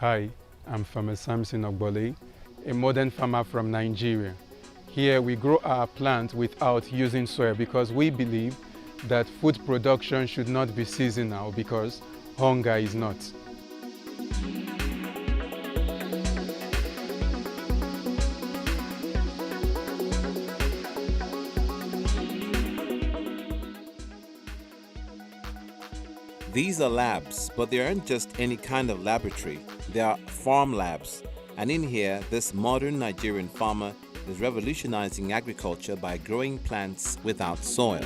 Hi, I'm Farmer Samson Ogbole, a modern farmer from Nigeria. Here we grow our plants without using soil because we believe that food production should not be seasonal because hunger is not. These are labs, but they aren't just any kind of laboratory. They are farm labs. And in here, this modern Nigerian farmer is revolutionizing agriculture by growing plants without soil.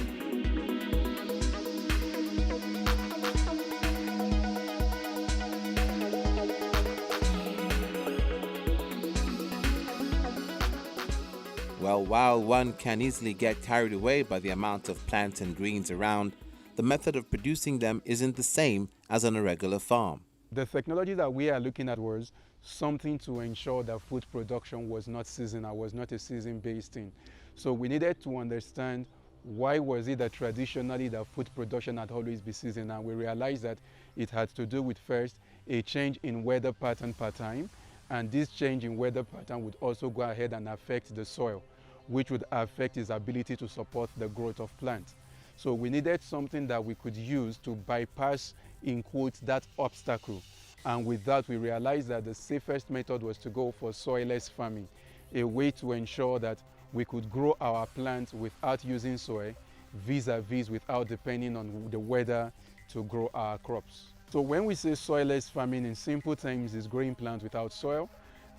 Well, while one can easily get carried away by the amount of plants and greens around, the method of producing them isn't the same as on a regular farm. The technology that we are looking at was something to ensure that food production was not seasonal, was not a season-based thing. So we needed to understand why was it that traditionally the food production had always been seasonal. We realized that it had to do with first a change in weather pattern per time, and this change in weather pattern would also go ahead and affect the soil, which would affect its ability to support the growth of plants. So we needed something that we could use to bypass, in quotes, that obstacle. And with that, we realized that the safest method was to go for soilless farming, a way to ensure that we could grow our plants without using soil, vis-a-vis without depending on the weather to grow our crops. So when we say soilless farming, in simple terms, is growing plants without soil.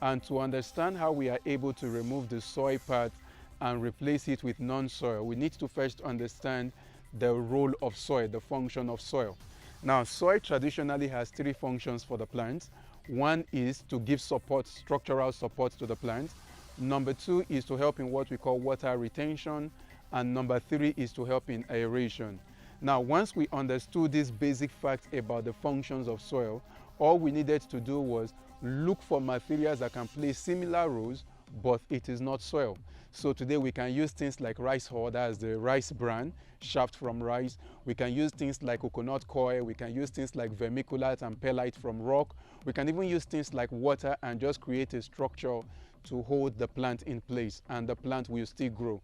And to understand how we are able to remove the soil part and replace it with non-soil, we need to first understand the role of soil, the function of soil. Now, soil traditionally has three functions for the plant. One is to give support, structural support to the plant. Number two is to help in what we call water retention. And number three is to help in aeration. Now, once we understood these basic facts about the functions of soil, all we needed to do was look for materials that can play similar roles, but it is not soil. So today we can use things like rice hull, that's the rice bran, shaft from rice. We can use things like coconut coir. We can use things like vermiculite and perlite from rock. We can even use things like water and just create a structure to hold the plant in place, and the plant will still grow.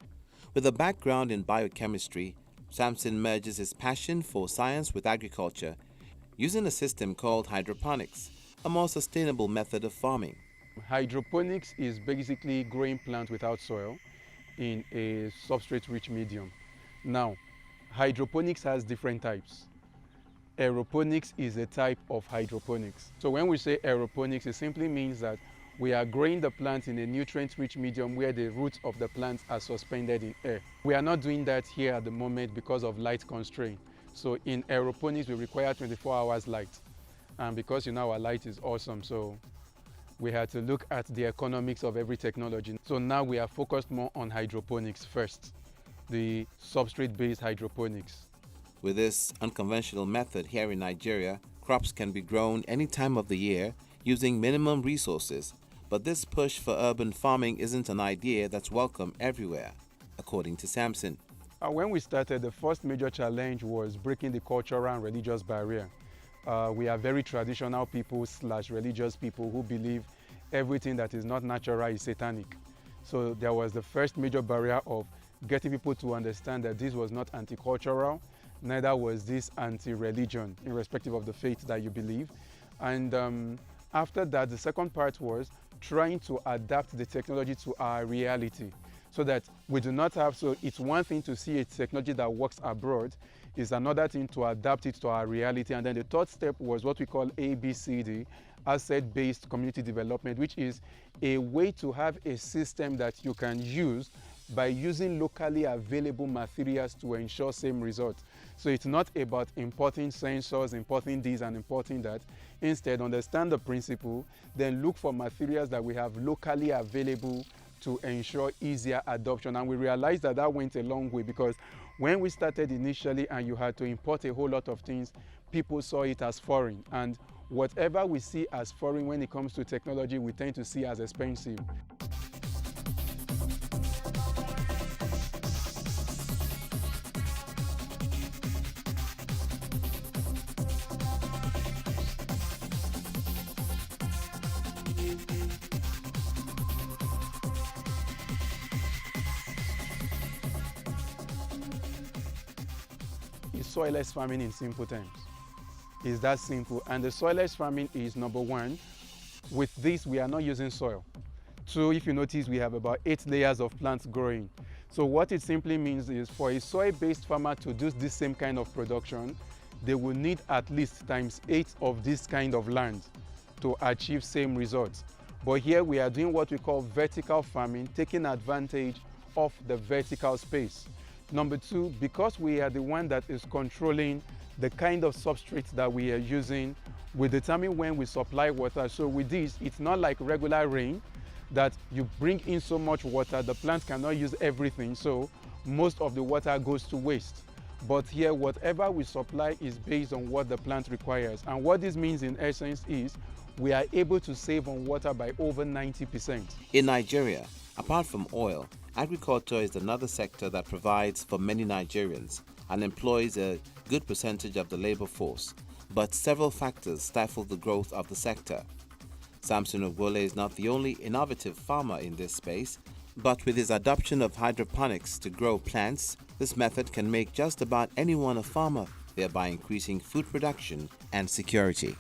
With a background in biochemistry, Samson merges his passion for science with agriculture, using a system called hydroponics, a more sustainable method of farming. Hydroponics is basically growing plants without soil in a substrate-rich medium. Now, hydroponics has different types. Aeroponics is a type of hydroponics. So when we say aeroponics, it simply means that we are growing the plant in a nutrient-rich medium where the roots of the plants are suspended in air. We are not doing that here at the moment because of light constraint. So in aeroponics, we require 24 hours light. And because our light is awesome, so we had to look at the economics of every technology. So now we are focused more on hydroponics first, the substrate-based hydroponics. With this unconventional method here in Nigeria, crops can be grown any time of the year using minimum resources. But this push for urban farming isn't an idea that's welcome everywhere, according to Samson. When we started, the first major challenge was breaking the cultural and religious barrier. We are very traditional people / religious people who believe everything that is not natural is satanic. So there was the first major barrier of getting people to understand that this was not anti-cultural, neither was this anti-religion, irrespective of the faith that you believe. And after that, the second part was trying to adapt the technology to our reality, so that we do not have, so it's one thing to see a technology that works abroad, is another thing to adapt it to our reality. And then the third step was what we call ABCD, asset-based community development, which is a way to have a system that you can use by using locally available materials to ensure same results. So it's not about importing sensors, importing this and importing that. Instead, understand the principle, then look for materials that we have locally available to ensure easier adoption. And we realized that that went a long way, because when we started initially and you had to import a whole lot of things, people saw it as foreign. And whatever we see as foreign when it comes to technology, we tend to see as expensive. soilless farming in simple terms. It's that simple. And the soilless farming is, number one, with this we are not using soil. Two, if you notice, we have about 8 layers of plants growing. So what it simply means is for a soil-based farmer to do this same kind of production, they will need at least ×8 of this kind of land to achieve same results. But here we are doing what we call vertical farming, taking advantage of the vertical space. Number two, because we are the one that is controlling the kind of substrate that we are using, we determine when we supply water. So with this, it's not like regular rain that you bring in so much water, the plant cannot use everything, so most of the water goes to waste. But here, whatever we supply is based on what the plant requires. And what this means in essence is we are able to save on water by over 90%. In Nigeria, apart from oil, agriculture is another sector that provides for many Nigerians and employs a good percentage of the labor force. But several factors stifle the growth of the sector. Samson Ogbole is not the only innovative farmer in this space, but with his adoption of hydroponics to grow plants, this method can make just about anyone a farmer, thereby increasing food production and security.